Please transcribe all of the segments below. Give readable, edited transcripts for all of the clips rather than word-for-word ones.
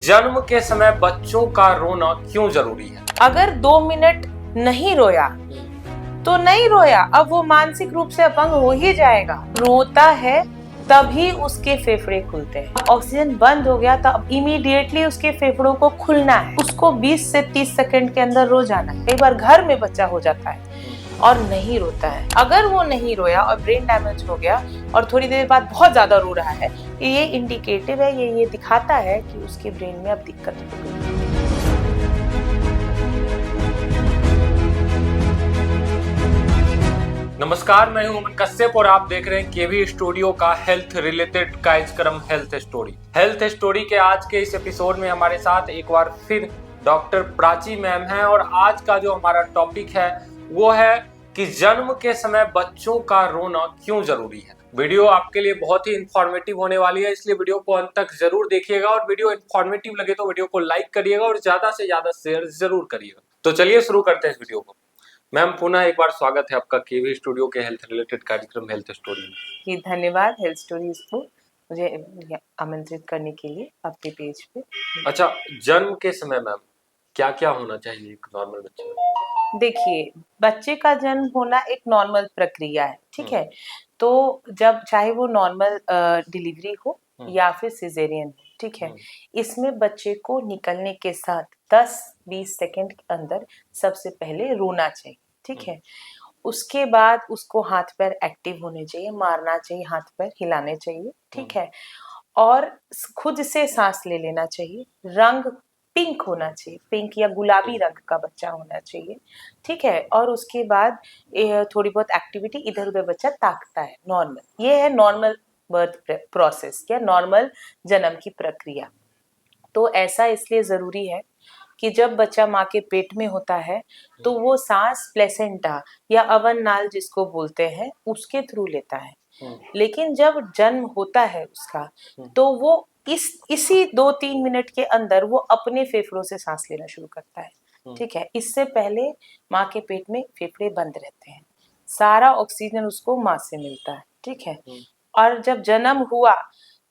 जन्म के समय बच्चों का रोना क्यों जरूरी है? अगर 2 मिनट नहीं रोया तो नहीं रोया, अब वो मानसिक रूप से अपंग हो ही जाएगा। रोता है तभी उसके फेफड़े खुलते हैं। ऑक्सीजन बंद हो गया तो अब इमीडिएटली उसके फेफड़ों को खुलना है। उसको 20 से 30 सेकंड के अंदर रो जाना है। कई बार घर में बच्चा हो जाता है और नहीं रोता है। अगर वो नहीं रोया और ब्रेन डैमेज हो गया और थोड़ी देर बाद बहुत ज्यादा रो रहा है, ये इंडिकेटिव है, ये दिखाता है कि उसके ब्रेन में अब दिक्कत हो गई। नमस्कार, मैं हूं अमन कश्यप और आप देख रहे हैं केवी स्टूडियो का हेल्थ रिलेटेड कार्यक्रम हेल्थ स्टोरी। हेल्थ स्टोरी के आज के इस एपिसोड में हमारे साथ एक बार फिर डॉक्टर प्राची मैम हैं और आज का जो हमारा टॉपिक है वो है कि जन्म के समय बच्चों का रोना क्यों जरूरी है। वीडियो आपके लिए बहुत ही इंफॉर्मेटिव होने वाली है, इसलिए वीडियो को अंत तक जरूर देखिएगा और वीडियो इंफॉर्मेटिव लगे तो वीडियो को लाइक करिएगा और ज्यादा से ज्यादा शेयर जरूर करिएगा। तो चलिए शुरू करते हैं इस वीडियो को। मैम, पुनः एक बार स्वागत है आपका केवी स्टूडियो के हेल्थ रिलेटेड कार्यक्रम हेल्थ स्टोरी में। जी धन्यवाद हेल्थ स्टोरीज को मुझे आमंत्रित करने के लिए आपके पेज पे। अच्छा, जन्म के समय मैम क्या क्या होना चाहिए एक नॉर्मल बच्चे में? देखिए, बच्चे का जन्म होना एक नॉर्मल प्रक्रिया है, ठीक है। तो जब चाहे वो नॉर्मल डिलीवरी हो या फिर सिजेरियन हो, ठीक है, इसमें बच्चे को निकलने के साथ 10-20 सेकंड के अंदर सबसे पहले रोना चाहिए, ठीक है। उसके बाद उसको हाथ पैर एक्टिव होने चाहिए, मारना चाहिए, हाथ पैर हिलाने चाहिए, ठीक है। और खुद से सांस ले लेना चाहिए। रंग पिंक होना चाहिए, पिंक या गुलाबी रंग का बच्चा होना चाहिए, ठीक है। और उसके बाद थोड़ी बहुत एक्टिविटी, इधर उधर बच्चा ताकता है, नॉर्मल। ये है नॉर्मल बर्थ प्रोसेस या नॉर्मल जन्म की प्रक्रिया। तो ऐसा इसलिए जरूरी है कि जब बच्चा माँ के पेट में होता है तो वो सांस प्लेसेंटा या अवन नाल जिसको बोलते हैं उसके थ्रू लेता है। लेकिन जब जन्म होता है उसका तो वो इसी 2-3 मिनट के अंदर वो अपने फेफड़ों से सांस लेना शुरू करता है, ठीक है। इससे पहले माँ के पेट में फेफड़े बंद रहते हैं, सारा ऑक्सीजन उसको माँ से मिलता है, ठीक है। और जब जन्म हुआ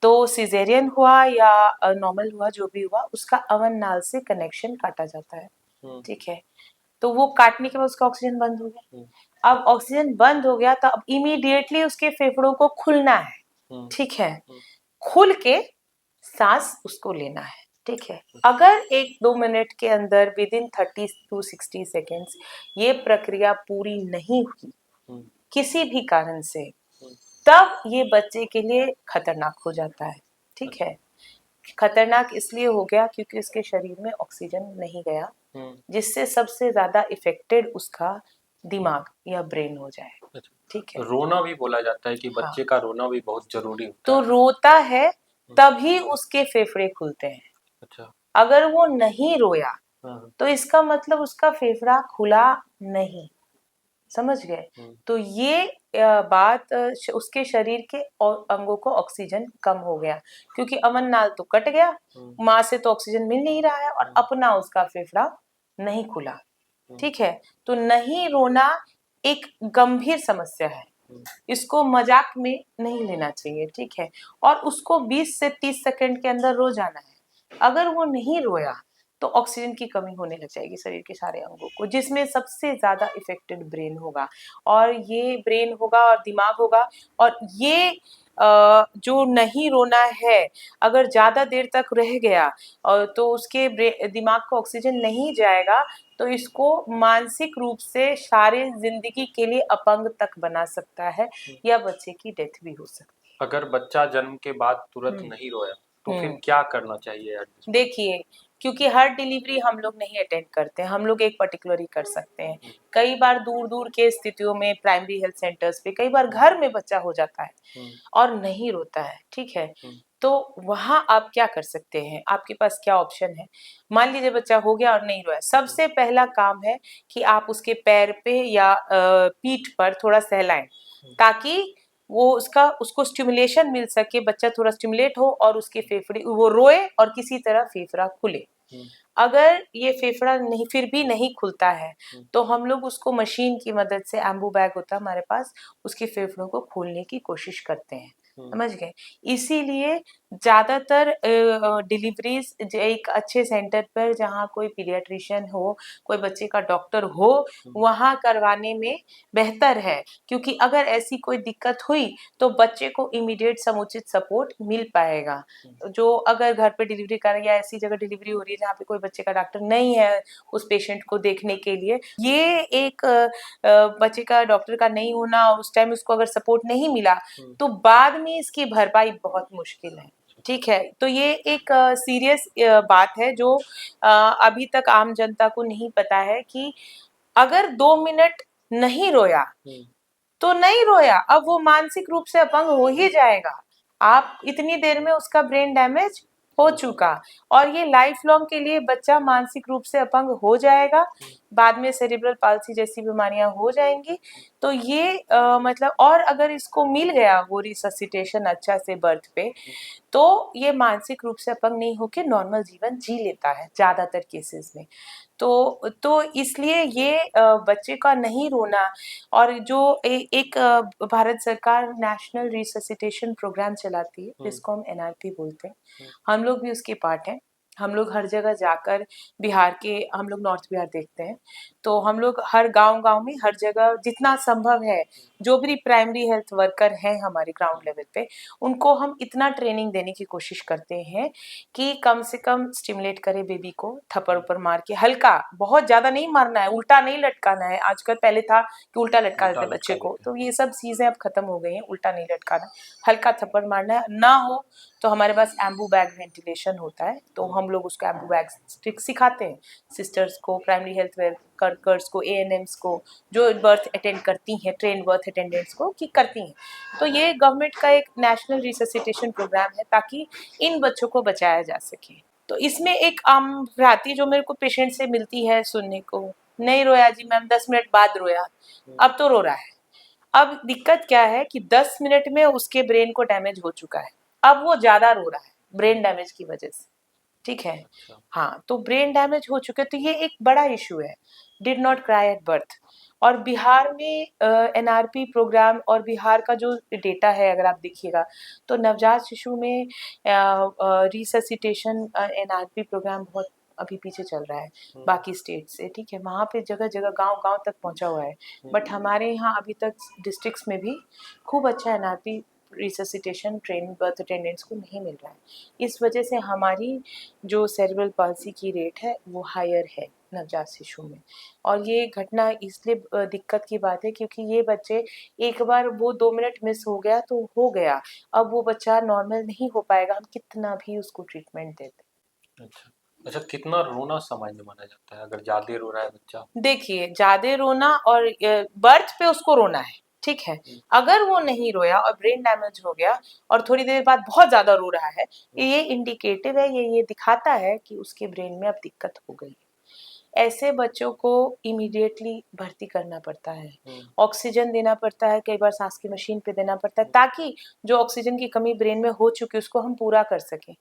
तो सिजेरियन हुआ या नॉर्मल हुआ, जो भी हुआ, उसका अवन नाल से कनेक्शन काटा जाता है, ठीक है। तो वो काटने के बाद उसका ऑक्सीजन बंद हो गया। अब ऑक्सीजन बंद हो गया तो अब इमीडिएटली उसके फेफड़ों को खुलना है, ठीक है। खुल के सांस उसको लेना है, ठीक है। अगर 1-2 मिनट के अंदर विदिन 30 to 60 सेकेंड्स ये प्रक्रिया पूरी नहीं हुई किसी भी कारण से, तब ये बच्चे के लिए खतरनाक हो जाता है, ठीक है। खतरनाक इसलिए हो गया क्योंकि उसके शरीर में ऑक्सीजन नहीं गया, जिससे सबसे ज्यादा इफेक्टेड उसका दिमाग या ब्रेन हो जाए, ठीक है। रोना भी बोला जाता है कि बच्चे का रोना भी बहुत जरूरी होता तो है। रोता है तभी उसके फेफड़े खुलते हैं। अच्छा। अगर वो नहीं रोया तो इसका मतलब उसका फेफड़ा खुला नहीं, समझ गए। तो ये बात उसके शरीर के अंगों को ऑक्सीजन कम हो गया क्योंकि अमन नाल तो कट गया, माँ से तो ऑक्सीजन मिल नहीं रहा है और अपना उसका फेफड़ा नहीं खुला, ठीक है। तो नहीं रोना एक गंभीर समस्या है, इसको मजाक में नहीं लेना चाहिए, ठीक है। और उसको 20 से 30 सेकंड के अंदर रो जाना है। अगर वो नहीं रोया तो ऑक्सीजन की कमी होने लग जाएगी शरीर के सारे अंगों को, जिसमें सबसे ज्यादा इफेक्टेड ब्रेन होगा। और ये ब्रेन होगा और दिमाग होगा। और ये जो नहीं रोना है, अगर ज्यादा देर तक रह गया और तो उसके दिमाग को ऑक्सीजन नहीं जाएगा तो इसको मानसिक रूप से सारे जिंदगी के लिए अपंग तक बना सकता है या बच्चे की डेथ भी हो सकती है। अगर बच्चा जन्म के बाद तुरंत नहीं रोया तो फिर क्या करना चाहिए? देखिए, क्योंकि हर डिलीवरी हम लोग नहीं अटेंड करते हैं, हम लोग एक पर्टिकुलर ही कर सकते हैं। कई बार दूर दूर के स्थितियों में प्राइमरी हेल्थ सेंटर्स पे, कई बार घर में बच्चा हो जाता है और नहीं रोता है, ठीक है। तो वहां आप क्या कर सकते हैं, आपके पास क्या ऑप्शन है। मान लीजिए बच्चा हो गया और नहीं रोया, सबसे पहला काम है कि आप उसके पैर पे या पीठ पर थोड़ा सहलाएं ताकि वो उसको स्टिमुलेशन मिल सके, बच्चा थोड़ा स्टिमुलेट हो और उसके फेफड़े वो रोए और किसी तरह फेफड़ा खुले। अगर ये फेफड़ा नहीं फिर भी नहीं खुलता है तो हम लोग उसको मशीन की मदद से, एम्बू बैग होता है हमारे पास, उसके फेफड़ों को खोलने की कोशिश करते हैं, समझ गए। इसीलिए ज्यादातर डिलीवरीज एक अच्छे सेंटर पर जहाँ कोई पीडियाट्रिशियन हो, कोई बच्चे का डॉक्टर हो, वहाँ करवाने में बेहतर है, क्योंकि अगर ऐसी कोई दिक्कत हुई तो बच्चे को इमीडिएट समुचित सपोर्ट मिल पाएगा। जो अगर घर पे डिलीवरी कर या ऐसी जगह डिलीवरी हो रही है जहाँ पे कोई बच्चे का डॉक्टर नहीं है उस पेशेंट को देखने के लिए, ये एक बच्चे का डॉक्टर का नहीं होना और उस टाइम उसको अगर सपोर्ट नहीं मिला तो बाद में इसकी भरपाई बहुत मुश्किल है। ठीक है, तो ये एक सीरियस बात है जो अभी तक आम जनता को नहीं पता है कि अगर 2 मिनट नहीं रोया तो नहीं रोया, अब वो मानसिक रूप से अपंग हो ही जाएगा। आप इतनी देर में उसका ब्रेन डैमेज हो चुका और ये लाइफ लॉन्ग के लिए बच्चा मानसिक रूप से अपंग हो जाएगा, बाद में सेरिब्रल पाल्सी जैसी बीमारियां हो जाएंगी। तो ये मतलब और अगर इसको मिल गया वो रिससिटेशन अच्छा से बर्थ पे, तो ये मानसिक रूप से अपंग नहीं होके नॉर्मल जीवन जी लेता है ज्यादातर केसेस में। तो इसलिए ये बच्चे का नहीं रोना और जो एक भारत सरकार नेशनल रिससिटेशन प्रोग्राम चलाती है जिसको हम एनआरपी बोलते हैं, हम लोग भी उसके पार्ट हैं। हम लोग हर जगह जाकर बिहार के, हम लोग नॉर्थ बिहार देखते हैं, तो हम लोग हर गांव में हर जगह जितना संभव है जो भी प्राइमरी हेल्थ वर्कर हैं हमारे ग्राउंड लेवल पे, उनको हम इतना ट्रेनिंग देने की कोशिश करते हैं कि कम से कम स्टिमुलेट करे बेबी को, थप्पड़ ऊपर मार के हल्का, बहुत ज्यादा नहीं मारना है, उल्टा नहीं लटकाना है। आजकल पहले था कि उल्टा लटका देते बच्चे को, तो ये सब चीजें अब खत्म हो गई हैं। उल्टा नहीं लटकाना, हल्का थप्पड़ मारना है, ना हो तो हमारे पास एम्बू बैग वेंटिलेशन होता है, तो हम लोग उसको एम्बू बैग स्टिक सिखाते हैं सिस्टर्स को, प्राइमरी हेल्थ वर्कर्स को, एएनएम्स को, जो बर्थ अटेंड करती हैं, ट्रेन बर्थ अटेंडेंट्स को कि करती हैं। तो ये गवर्नमेंट का एक नेशनल रिससिटेशन प्रोग्राम है ताकि इन बच्चों को बचाया जा सके। तो इसमें एक आम भ्रांति जो मेरे को पेशेंट से मिलती है सुनने को, नहीं रोया जी मैम, 10 मिनट बाद रोया, अब तो रो रहा है। अब दिक्कत क्या है कि 10 मिनट में उसके ब्रेन को डैमेज हो चुका है, अब वो ज्यादा रो रहा है ब्रेन डैमेज की वजह से। ठीक है, हाँ, तो ब्रेन डैमेज हो चुके, तो ये एक बड़ा इशू है, did not cry at birth. और बिहार में एनआरपी प्रोग्राम और बिहार का जो डेटा है अगर आप देखिएगा तो नवजात शिशु में रिससिटेशन एनआरपी प्रोग्राम बहुत अभी पीछे चल रहा है बाकी स्टेट से। ठीक है, वहाँ पे जगह जगह गांव गांव तक पहुंचा हुआ है, बट हमारे यहाँ अभी तक डिस्ट्रिक्ट्स में भी खूब अच्छा NRP resuscitation train birth attendants को नहीं मिल रहा है। इस वजह से हमारी जो सेरेब्रल पाल्सी की रेट है वो हायर है नवजात शिशु में। और ये घटना इसलिए दिक्कत की बात है क्योंकि ये बच्चे, एक बार वो 2 मिनट मिस हो गया तो हो गया, अब वो बच्चा नॉर्मल नहीं हो पाएगा, हम कितना भी उसको ट्रीटमेंट देते। अच्छा अच्छा, कितना रोना सामान्य माना जाता है अगर ज्यादा रो रहा है बच्चा? देखिए, ज्यादा रोना और बर्थ पे उसको रोना है, ठीक है, अगर वो नहीं रोया और ब्रेन डैमेज हो गया और थोड़ी देर बाद बहुत ज्यादा रो रहा है, ये इंडिकेटिव है, ये दिखाता है कि उसके ब्रेन में अब दिक्कत हो गई। ऐसे बच्चों को इमीडिएटली भर्ती करना पड़ता है, ऑक्सीजन देना पड़ता है, कई बार सांस की मशीन पे देना पड़ता है ताकि जो ऑक्सीजन की कमी ब्रेन में हो चुकी है उसको हम पूरा कर सकें।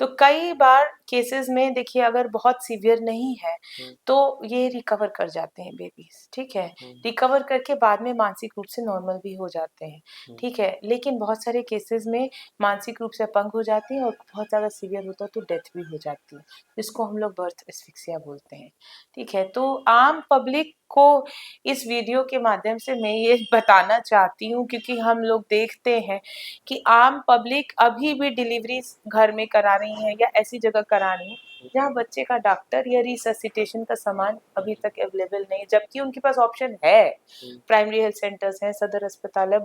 तो कई बार केसेस में देखिए अगर बहुत सीवियर नहीं है तो ये रिकवर कर जाते हैं बेबीज। ठीक है, रिकवर करके बाद में मानसिक रूप से नॉर्मल भी हो जाते हैं। ठीक है, लेकिन बहुत सारे केसेस में मानसिक रूप से अपंग हो जाते हैं और बहुत ज़्यादा सीवियर होता है तो डेथ भी हो जाती है, जिसको हम लोग बर्थ एस्फिक्सिया बोलते हैं। ठीक है, तो आम पब्लिक को इस वीडियो के माध्यम से मैं ये बताना चाहती हूँ क्योंकि हम लोग देखते हैं कि आम पब्लिक अभी भी डिलीवरी घर में करा रही है या ऐसी जगह करा रही है जहाँ बच्चे का डॉक्टर या रिससिटेशन का सामान अभी तक अवेलेबल नहीं, जबकि उनके पास ऑप्शन है। प्राइमरी हेल्थ सेंटर्स हैं, सदर अस्पताल है,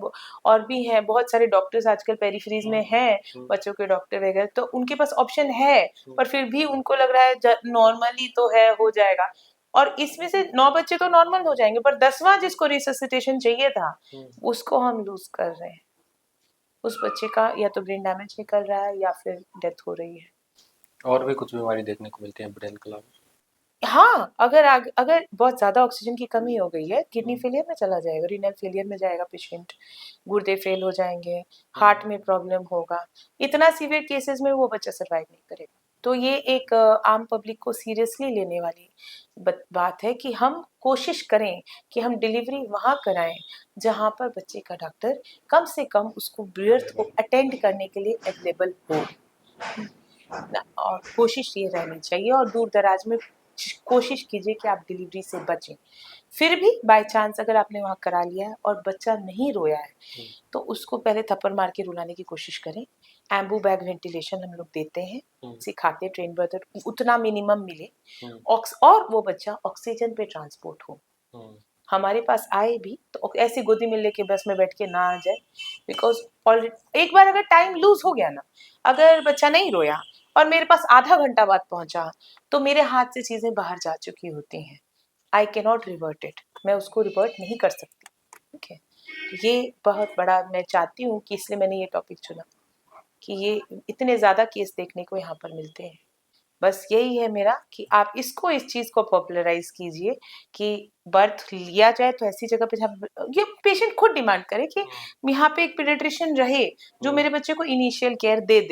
और भी हैं बहुत सारे डॉक्टर्स आजकल पेरिफेरीज में हैं, बच्चों के डॉक्टर वगैरह, तो उनके पास ऑप्शन है, पर फिर भी उनको लग रहा है नॉर्मली तो है, हो जाएगा। और इसमें से 9 बच्चे तो नॉर्मल हो जाएंगे, पर 10वां जिसको रिससिटेशन चाहिए था उसको हम लूज कर रहे हैं। उस बच्चे का या तो ब्रेन डैमेज निकल रहा है या फिर डेथ हो रही है। और भी कुछ बीमारी देखने को मिलती है ब्रेन के अलावा? हाँ, अगर बहुत ज्यादा ऑक्सीजन की कमी हो गई है, किडनी फेलियर में चला जाएगा, रीनल फेलियर में जाएगा पेशेंट, गुर्दे फेल हो जाएंगे, हार्ट में प्रॉब्लम होगा, इतना सीवियर केसेस में वो बच्चा सर्वाइव नहीं करेगा। तो ये एक आम पब्लिक को सीरियसली लेने वाली बात है कि हम कोशिश करें कि हम डिलीवरी वहाँ कराएं जहाँ पर बच्चे का डॉक्टर कम से कम उसको बर्थ को अटेंड करने के लिए अवेलेबल हो। और कोशिश ये रहनी चाहिए, और दूर दराज में कोशिश कीजिए कि आप डिलीवरी से बचें। फिर भी बाय चांस अगर आपने वहाँ करा लिया है और बच्चा नहीं रोया है तो उसको पहले थप्पड़ मार के रुलाने की कोशिश करें। एम्बू बैग वेंटिलेशन हम लोग देते हैं, सिखाते ट्रेन ब्रदर, उतना मिनिमम मिले और वो बच्चा ऑक्सीजन पे ट्रांसपोर्ट हो, हमारे पास आए भी तो ऐसी गोदी में लेके बस में बैठ के ना आ जाए। बिकॉज ऑलरेडी एक बार अगर टाइम लूज हो गया ना, अगर बच्चा नहीं रोया और मेरे पास आधा घंटा बाद पहुंचा तो मेरे हाथ से चीजें बाहर जा चुकी होती हैं। I can not revert it, मैं उसको रिवर्ट नहीं कर सकती। ठीक है, ये बहुत बड़ा मैं चाहती हूँ कि इसलिए मैंने ये टॉपिक चुना कि ये इतने ज्यादा केस देखने को यहाँ पर मिलते हैं। बस यही है मेरा कि आप इसको, इस चीज को पॉपुलराइज कीजिए कि बर्थ लिया जाए तो ऐसी जगह पे जहाँ ये पेशेंट खुद डिमांड करे कि यहाँ पे एक पीडियाट्रिशियन रहे जो मेरे बच्चे को इनिशियल केयर दे दे।